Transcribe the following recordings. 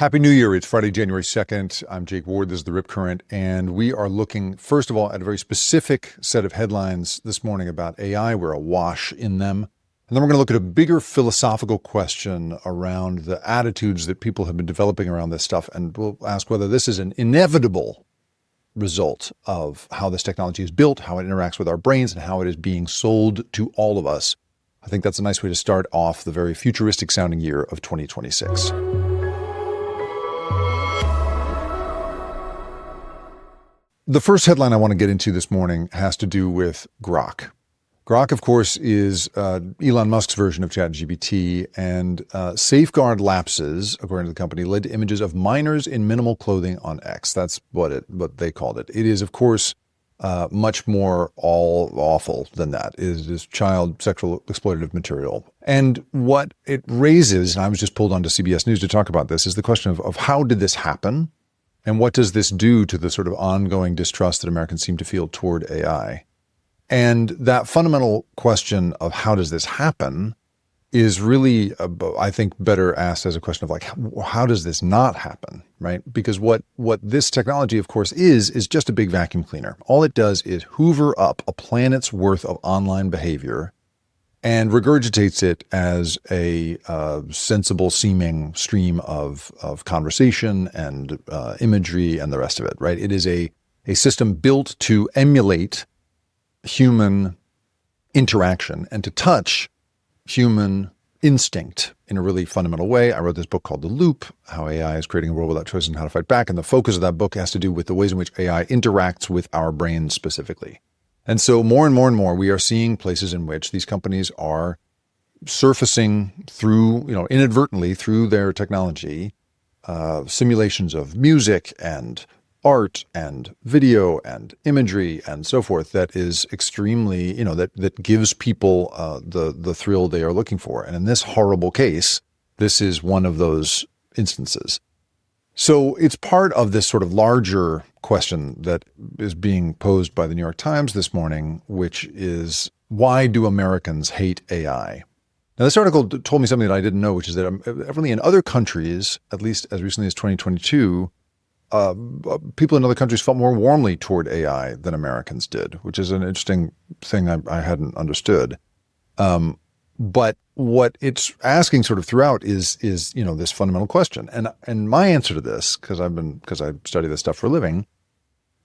Happy New Year. It's Friday, January 2nd. I'm Jake Ward. This is The Rip Current. And we are looking, first of all, at a very specific set of headlines this morning about AI. We're awash in them. And then we're going to look at a bigger philosophical question around the attitudes that people have been developing around this stuff. And we'll ask whether this is an inevitable result of how this technology is built, how it interacts with our brains, and how it is being sold to all of us. I think that's a nice way to start off the very futuristic sounding year of 2026. The first headline I want to get into this morning has to do with Grok. Grok, of course, is Elon Musk's version of ChatGPT, and safeguard lapses, according to the company, led to images of minors in minimal clothing on X. That's what they called it. It is, of course, much more all awful than that. It is child sexual exploitative material. And what it raises, and I was just pulled onto CBS News to talk about this, is the question of how did this happen? And what does this do to the sort of ongoing distrust that Americans seem to feel toward AI? And that fundamental question of how does this happen is really, I think, better asked as a question of like, how does this not happen, right? Because what this technology, of course, is just a big vacuum cleaner. All it does is hoover up a planet's worth of online behavior and regurgitates it as a sensible seeming stream of conversation and imagery and the rest of it, right? It is a system built to emulate human interaction and to touch human instinct in a really fundamental way. I wrote this book called The Loop, How AI is Creating a World Without Choices and How to Fight Back. And the focus of that book has to do with the ways in which AI interacts with our brains specifically. And so more and more and more, we are seeing places in which these companies are surfacing through, inadvertently through their technology, simulations of music and art and video and imagery and so forth that is extremely, that gives people the thrill they are looking for. And in this horrible case, this is one of those instances. So it's part of this sort of larger question that is being posed by the New York Times this morning, which is, why do Americans hate AI? Now, this article told me something that I didn't know, which is that evidently in other countries, at least as recently as 2022, people in other countries felt more warmly toward AI than Americans did, which is an interesting thing I hadn't understood. But what it's asking sort of throughout is this fundamental question. And my answer to this, because I study this stuff for a living,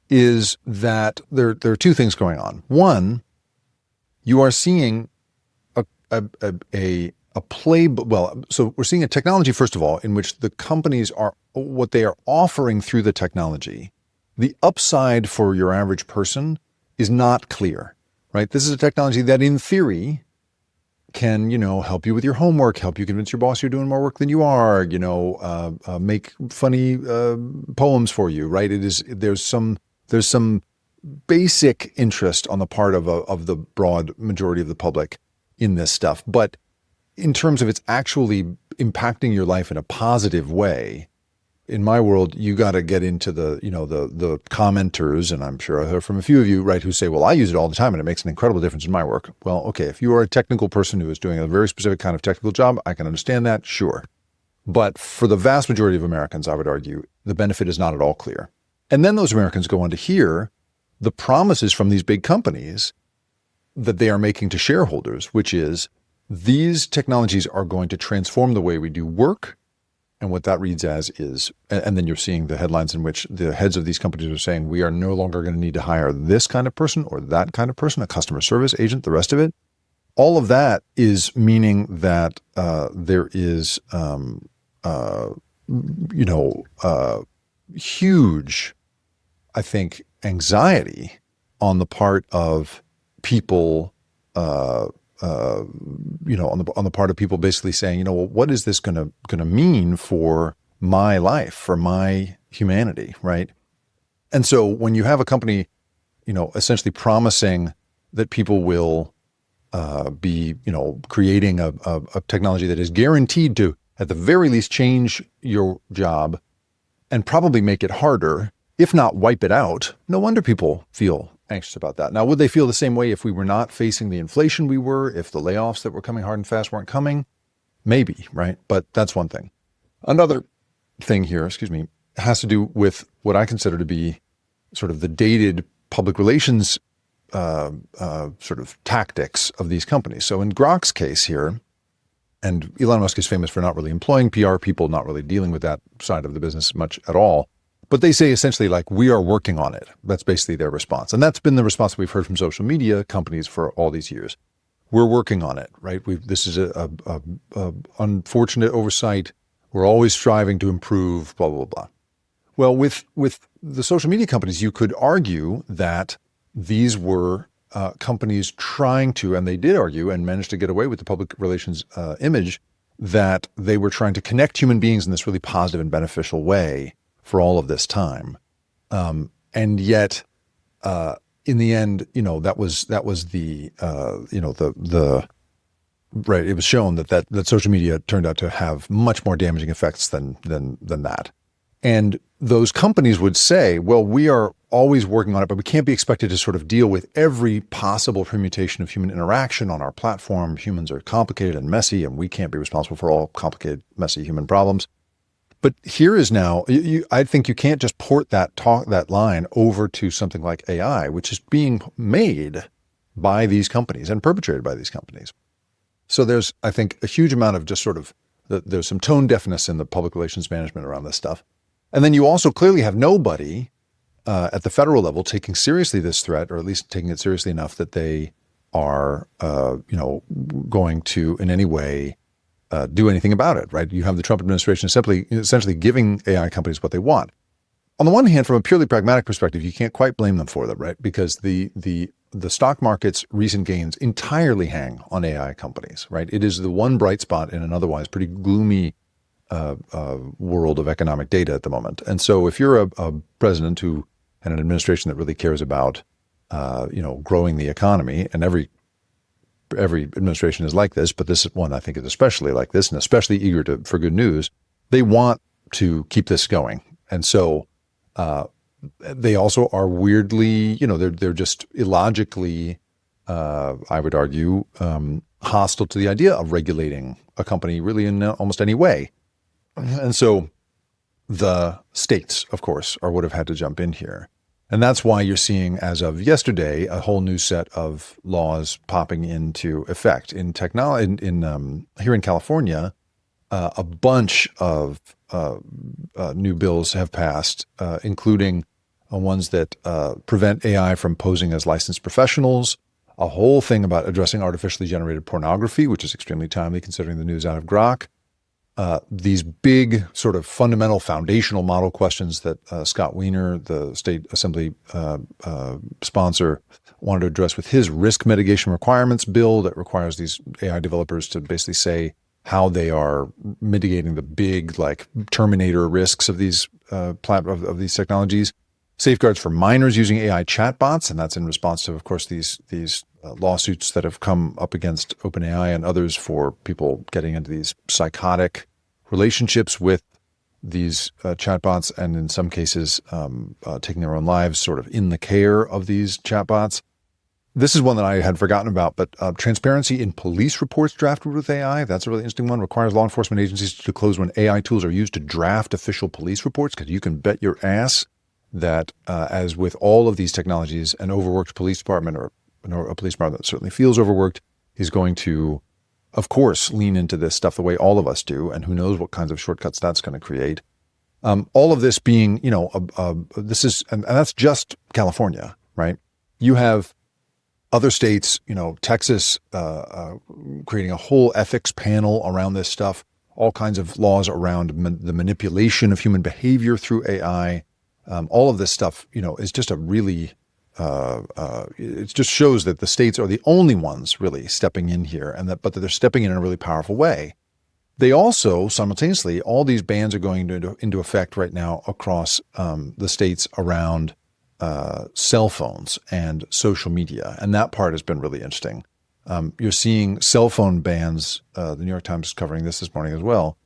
is that there are two things going on. One, you are seeing a playbook. Well, so we're seeing a technology, first of all, in which the companies are, what they are offering through the technology, the upside for your average person is not clear, right? This is a technology that in theory can, help you with your homework, help you convince your boss you're doing more work than you are, make funny poems for you, right? There's some basic interest on the part of the broad majority of the public in this stuff. But in terms of it's actually impacting your life in a positive way, in my world, you got to get into the commenters, and I'm sure I heard from a few of you, right, who say, well, I use it all the time and it makes an incredible difference in my work. Well, okay, if you are a technical person who is doing a very specific kind of technical job, I can understand that, sure. But for the vast majority of Americans, I would argue, the benefit is not at all clear. And then those Americans go on to hear the promises from these big companies that they are making to shareholders, which is these technologies are going to transform the way we do work. And what that reads as is, and then you're seeing the headlines in which the heads of these companies are saying, we are no longer going to need to hire this kind of person or that kind of person, a customer service agent, the rest of it. All of that is meaning that there is, huge, I think, anxiety on the part of people, on the part of people basically saying, well, what is this going to mean for my life, for my humanity, right? And so when you have a company, essentially promising that people will be, creating a technology that is guaranteed to, at the very least, change your job and probably make it harder, if not wipe it out, no wonder people feel anxious about that. Now, would they feel the same way if we were not facing the inflation we were, if the layoffs that were coming hard and fast weren't coming? Maybe, right? But that's one thing. Another thing here, has to do with what I consider to be sort of the dated public relations sort of tactics of these companies. So in Grok's case here, and Elon Musk is famous for not really employing PR people, not really dealing with that side of the business much at all. But they say essentially like, we are working on it. That's basically their response. And that's been the response we've heard from social media companies for all these years. We're working on it, right? This is a unfortunate oversight. We're always striving to improve, blah, blah, blah. Well, with the social media companies, you could argue that these were companies trying to, and they did argue and managed to get away with the public relations image, that they were trying to connect human beings in this really positive and beneficial way for all of this time. And yet, in the end, that was the, right. It was shown that social media turned out to have much more damaging effects than that. And those companies would say, well, we are always working on it, but we can't be expected to sort of deal with every possible permutation of human interaction on our platform. Humans are complicated and messy, and we can't be responsible for all complicated, messy human problems. But here is now, I think you can't just port that line over to something like AI, which is being made by these companies and perpetrated by these companies. So there's, I think, a huge amount of just sort of, there's some tone deafness in the public relations management around this stuff. And then you also clearly have nobody at the federal level taking seriously this threat, or at least taking it seriously enough that they are, going to in any way do anything about it, right? You have the Trump administration essentially giving AI companies what they want. On the one hand, from a purely pragmatic perspective, you can't quite blame them for that, right? Because the stock market's recent gains entirely hang on AI companies, right? It is the one bright spot in an otherwise pretty gloomy world of economic data at the moment. And so if you're a president and an administration that really cares about, growing the economy, and every administration is like this, but this one I think is especially like this, and especially eager for good news, they want to keep this going. And so they also are weirdly, they're just illogically, I would argue, hostile to the idea of regulating a company really in almost any way. And so the states, of course, would have had to jump in here. And that's why you're seeing, as of yesterday, a whole new set of laws popping into effect in technology. Here in California, a bunch of new bills have passed, including ones that prevent AI from posing as licensed professionals, a whole thing about addressing artificially generated pornography, which is extremely timely considering the news out of Grok. These big sort of fundamental foundational model questions that Scott Wiener, the state assembly sponsor, wanted to address with his risk mitigation requirements bill that requires these AI developers to basically say how they are mitigating the big like Terminator risks of these of these technologies. Safeguards for minors using AI chatbots, and that's in response to, of course, these lawsuits that have come up against OpenAI and others for people getting into these psychotic relationships with these chatbots, and in some cases taking their own lives sort of in the care of these chatbots. This is one that I had forgotten about, but transparency in police reports drafted with AI. That's a really interesting one. Requires law enforcement agencies to disclose when AI tools are used to draft official police reports, because you can bet your ass that as with all of these technologies, an overworked police department, or a police department that certainly feels overworked, is going to, of course, lean into this stuff the way all of us do, and who knows what kinds of shortcuts that's going to create. All of this being, this is, and that's just California, right? You have other states, Texas, creating a whole ethics panel around this stuff, all kinds of laws around the manipulation of human behavior through AI. All of this stuff, is just a really, it just shows that the states are the only ones really stepping in here, but that they're stepping in a really powerful way. They also, simultaneously, all these bans are going into effect right now across the states around cell phones and social media. And that part has been really interesting. You're seeing cell phone bans, the New York Times is covering this morning as well.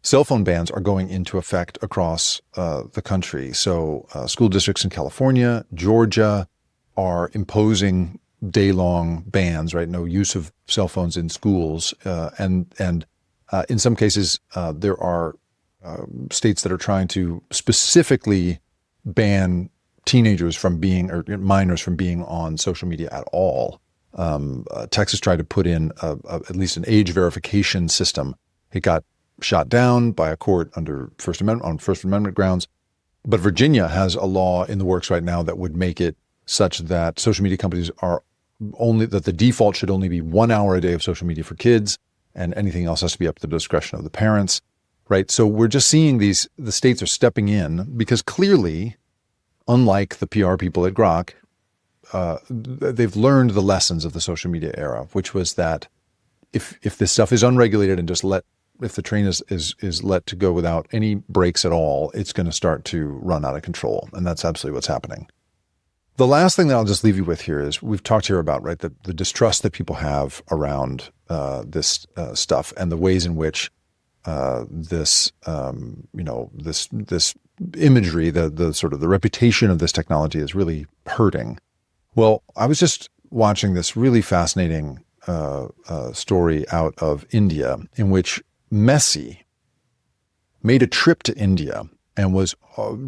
Cell phone bans are going into effect across the country. So school districts in California, Georgia are imposing day-long bans, right? No use of cell phones in schools. And in some cases, there are states that are trying to specifically ban teenagers from being, or minors from being on social media at all. Texas tried to put in at least an age verification system. It got shot down by a court under First Amendment grounds. But Virginia has a law in the works right now that would make it such that social media companies that the default should only be 1 hour a day of social media for kids, and anything else has to be up to the discretion of the parents, right? So we're just seeing the states are stepping in because clearly, unlike the PR people at Grok, they've learned the lessons of the social media era, which was that if this stuff is unregulated and if the train is let to go without any brakes at all, it's going to start to run out of control. And that's absolutely what's happening. The last thing that I'll just leave you with here is we've talked here about, right, the distrust that people have around this stuff and the ways in which this imagery, the sort of the reputation of this technology is really hurting. Well, I was just watching this really fascinating story out of India in which Messi made a trip to India and was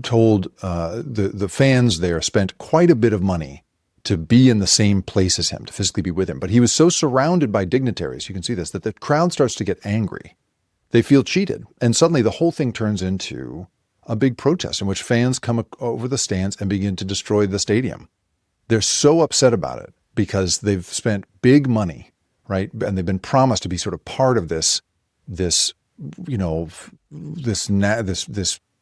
told the fans there spent quite a bit of money to be in the same place as him, to physically be with him. But he was so surrounded by dignitaries, you can see this, that the crowd starts to get angry. They feel cheated. And suddenly the whole thing turns into a big protest in which fans come over the stands and begin to destroy the stadium. They're so upset about it because they've spent big money, right? And they've been promised to be sort of part of this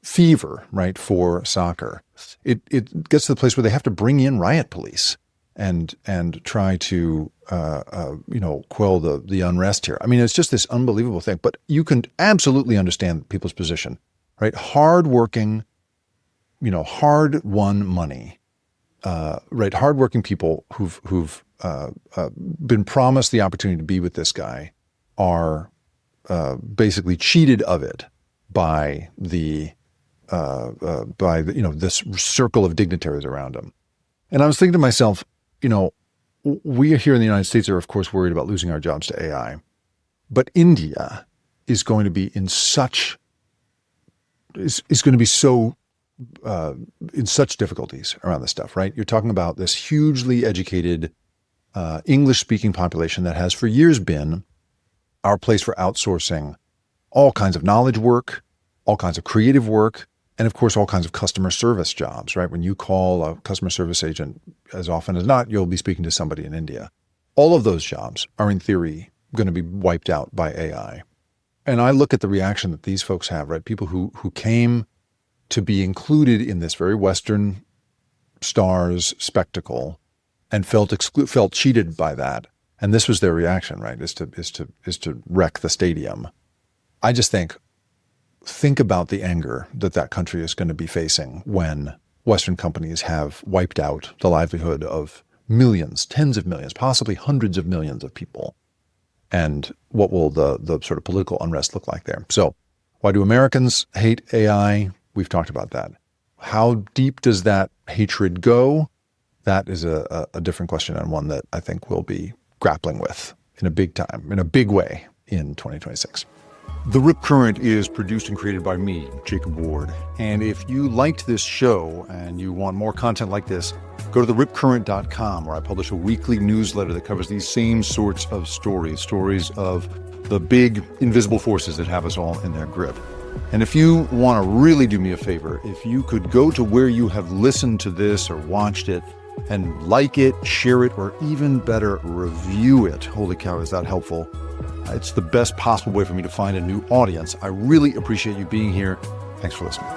fever, right, for soccer. It gets to the place where they have to bring in riot police and try to quell the unrest here. I mean, it's just this unbelievable thing. But you can absolutely understand people's position, right? Hardworking, hard-won money, right? Hardworking people who've been promised the opportunity to be with this guy are basically cheated of it by this circle of dignitaries around him. And I was thinking to myself, we here in the United States are, of course, worried about losing our jobs to AI. But India is going to be in such difficulties around this stuff, right? You're talking about this hugely educated English-speaking population that has for years been our place for outsourcing all kinds of knowledge work, all kinds of creative work, and of course, all kinds of customer service jobs, right? When you call a customer service agent, as often as not, you'll be speaking to somebody in India. All of those jobs are, in theory, going to be wiped out by AI. And I look at the reaction that these folks have, right? People who came to be included in this very Western stars spectacle and felt cheated by that. And this was their reaction, right? Is to wreck the stadium. I just think about the anger that country is going to be facing when Western companies have wiped out the livelihood of millions, tens of millions, possibly hundreds of millions of people. And what will the sort of political unrest look like there? So why do Americans hate AI? We've talked about that. How deep does that hatred go? That is a different question, and one that I think we'll be grappling with in a big way in 2026. The Rip Current is produced and created by me, Jacob Ward. And if you liked this show and you want more content like this, go to theripcurrent.com, where I publish a weekly newsletter that covers these same sorts of stories of the big invisible forces that have us all in their grip. And if you want to really do me a favor, if you could go to where you have listened to this or watched it and like it, share it, or even better, review it. Holy cow, is that helpful? It's the best possible way for me to find a new audience. I really appreciate you being here. Thanks for listening.